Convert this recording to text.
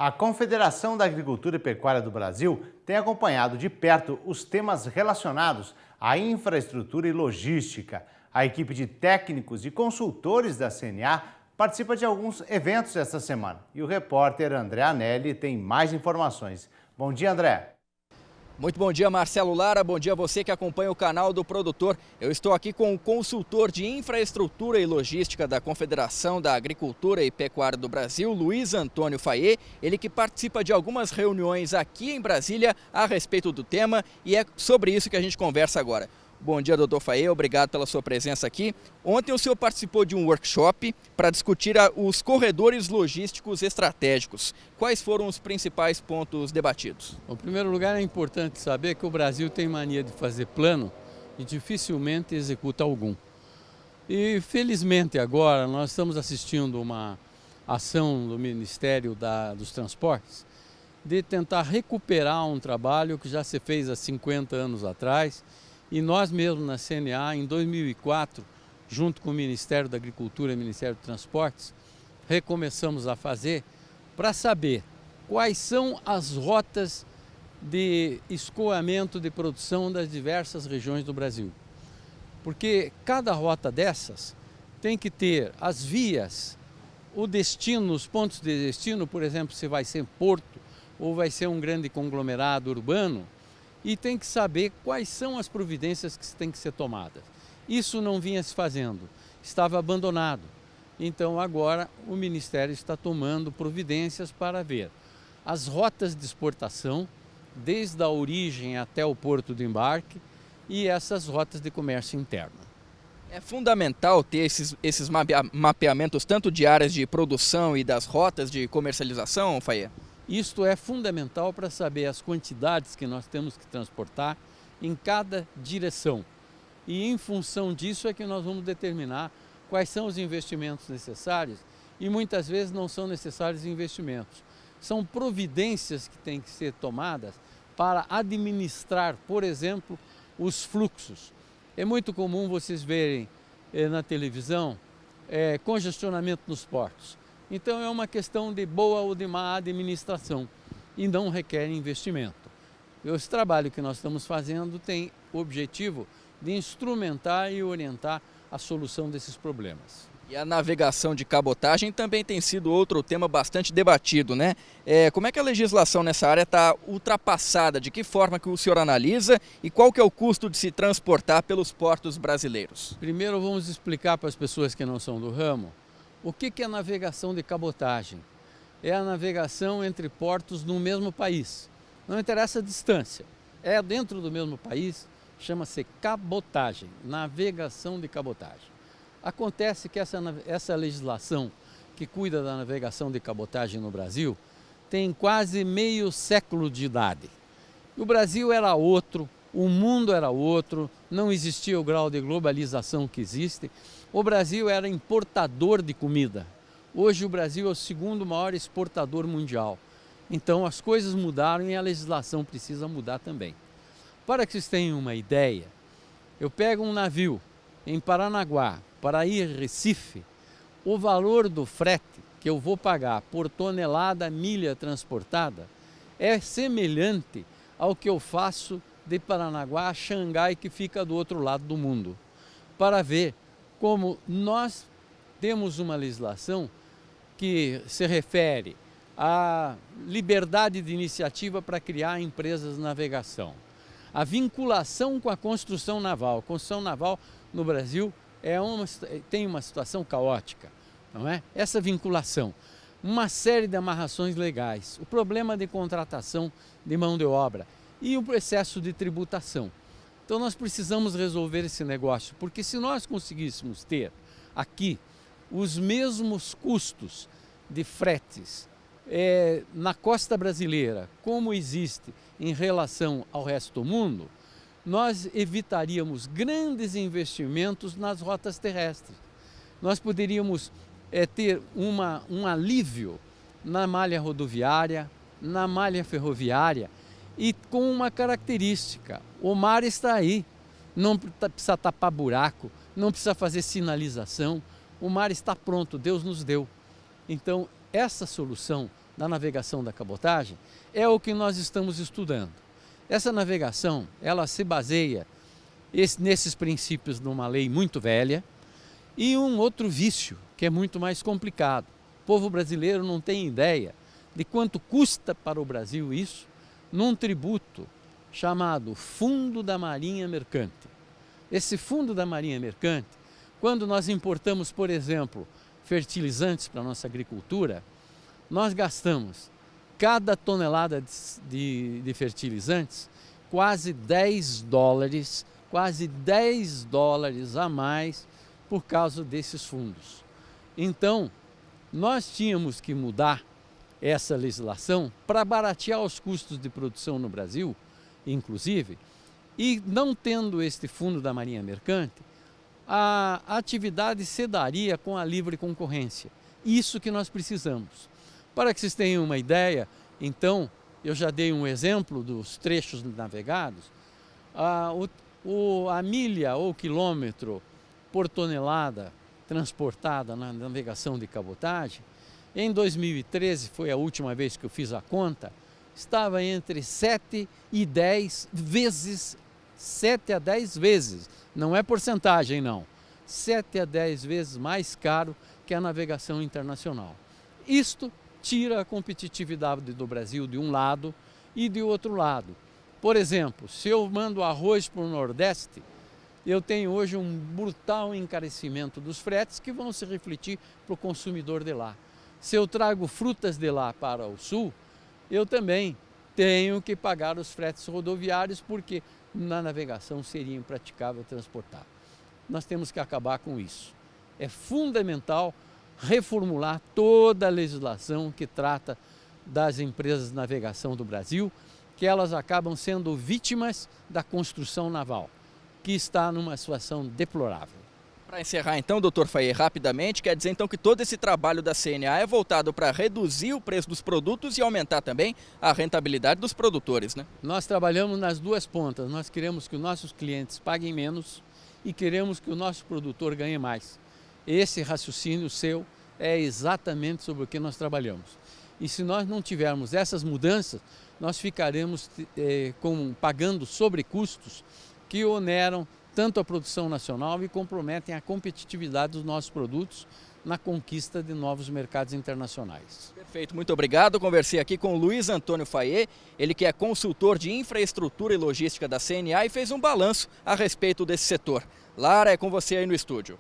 A Confederação da Agricultura e Pecuária do Brasil tem acompanhado de perto os temas relacionados à infraestrutura e logística. A equipe de técnicos e consultores da CNA participa de alguns eventos esta semana. E o repórter André Anelli tem mais informações. Bom dia, André. Muito bom dia, Marcelo Lara. Bom dia a você que acompanha o canal do Produtor. Eu estou aqui com o consultor de infraestrutura e logística da Confederação da Agricultura e Pecuária do Brasil, Luiz Antônio Fayet. Ele que participa de algumas reuniões aqui em Brasília a respeito do tema e é sobre isso que a gente conversa agora. Bom dia, doutor Fayet. Obrigado pela sua presença aqui. Ontem o senhor participou de um workshop para discutir os corredores logísticos estratégicos. Quais foram os principais pontos debatidos? Em primeiro lugar, é importante saber que o Brasil tem mania de fazer plano e dificilmente executa algum. E felizmente agora nós estamos assistindo uma ação do Ministério dos Transportes de tentar recuperar um trabalho que já se fez há 50 anos atrás. E nós mesmos na CNA, em 2004, junto com o Ministério da Agricultura e o Ministério dos Transportes, recomeçamos a fazer para saber quais são as rotas de escoamento de produção das diversas regiões do Brasil. Porque cada rota dessas tem que ter as vias, o destino, os pontos de destino, por exemplo, se vai ser porto ou vai ser um grande conglomerado urbano, e tem que saber quais são as providências que têm que ser tomadas. Isso não vinha se fazendo, estava abandonado. Então agora o Ministério está tomando providências para ver as rotas de exportação, desde a origem até o porto de embarque, e essas rotas de comércio interno. É fundamental ter esses mapeamentos tanto de áreas de produção e das rotas de comercialização, Fayet? Isto é fundamental para saber as quantidades que nós temos que transportar em cada direção. E em função disso é que nós vamos determinar quais são os investimentos necessários e muitas vezes não são necessários investimentos. São providências que têm que ser tomadas para administrar, por exemplo, os fluxos. É muito comum vocês verem na televisão congestionamento nos portos. Então é uma questão de boa ou de má administração e não requer investimento. Esse trabalho que nós estamos fazendo tem o objetivo de instrumentar e orientar a solução desses problemas. E a navegação de cabotagem também tem sido outro tema bastante debatido, né? Como é que a legislação nessa área está ultrapassada? De que forma que o senhor analisa e qual que é o custo de se transportar pelos portos brasileiros? Primeiro vamos explicar para as pessoas que não são do ramo o que é navegação de cabotagem. É a navegação entre portos no mesmo país. Não interessa a distância. É dentro do mesmo país, chama-se cabotagem, navegação de cabotagem. Acontece que essa legislação que cuida da navegação de cabotagem no Brasil tem quase meio século de idade. O Brasil era outro, o mundo era outro, não existia o grau de globalização que existe. O Brasil era importador de comida. Hoje o Brasil é o segundo maior exportador mundial. Então as coisas mudaram e a legislação precisa mudar também. Para que vocês tenham uma ideia, eu pego um navio em Paranaguá para ir a Recife, o valor do frete que eu vou pagar por tonelada milha transportada é semelhante ao que eu faço de Paranaguá a Xangai, que fica do outro lado do mundo, para ver como nós temos uma legislação que se refere à liberdade de iniciativa para criar empresas de navegação, a vinculação com a construção naval. A construção naval no Brasil tem uma situação caótica, não é? Essa vinculação, uma série de amarrações legais, o problema de contratação de mão de obra e o excesso de tributação. Então nós precisamos resolver esse negócio, porque se nós conseguíssemos ter aqui os mesmos custos de fretes na costa brasileira, como existe em relação ao resto do mundo, nós evitaríamos grandes investimentos nas rotas terrestres. Nós poderíamos ter um alívio na malha rodoviária, na malha ferroviária, e com uma característica: o mar está aí, não precisa tapar buraco, não precisa fazer sinalização, o mar está pronto, Deus nos deu. Então essa solução da navegação da cabotagem é o que nós estamos estudando. Essa navegação, ela se baseia nesses princípios numa lei muito velha e um outro vício que é muito mais complicado. O povo brasileiro não tem ideia de quanto custa para o Brasil isso num tributo chamado Fundo da Marinha Mercante. Esse Fundo da Marinha Mercante, quando nós importamos, por exemplo, fertilizantes para a nossa agricultura, nós gastamos cada tonelada de fertilizantes quase 10 dólares, quase 10 dólares a mais por causa desses fundos. Então, nós tínhamos que mudar essa legislação para baratear os custos de produção no Brasil, inclusive, e não tendo este Fundo da Marinha Mercante, a atividade se daria com a livre concorrência. Isso que nós precisamos. Para que vocês tenham uma ideia, então, eu já dei um exemplo dos trechos navegados, a milha ou quilômetro por tonelada transportada na navegação de cabotagem, em 2013, foi a última vez que eu fiz a conta, estava entre 7 e 10 vezes, 7 a 10 vezes, não é porcentagem não, 7 a 10 vezes mais caro que a navegação internacional. Isto tira a competitividade do Brasil de um lado e de outro lado. Por exemplo, se eu mando arroz para o Nordeste, eu tenho hoje um brutal encarecimento dos fretes que vão se refletir para o consumidor de lá. Se eu trago frutas de lá para o Sul, eu também tenho que pagar os fretes rodoviários porque na navegação seria impraticável transportar. Nós temos que acabar com isso. É fundamental reformular toda a legislação que trata das empresas de navegação do Brasil, que elas acabam sendo vítimas da construção naval, que está numa situação deplorável. Para encerrar então, doutor Fayet, rapidamente, quer dizer então que todo esse trabalho da CNA é voltado para reduzir o preço dos produtos e aumentar também a rentabilidade dos produtores, né? Nós trabalhamos nas duas pontas, nós queremos que os nossos clientes paguem menos e queremos que o nosso produtor ganhe mais. Esse raciocínio seu é exatamente sobre o que nós trabalhamos. E se nós não tivermos essas mudanças, nós ficaremos pagando sobrecustos que oneram tanto a produção nacional e comprometem a competitividade dos nossos produtos na conquista de novos mercados internacionais. Perfeito, muito obrigado. Conversei aqui com o Luiz Antônio Fayet, ele que é consultor de infraestrutura e logística da CNA e fez um balanço a respeito desse setor. Lara, é com você aí no estúdio.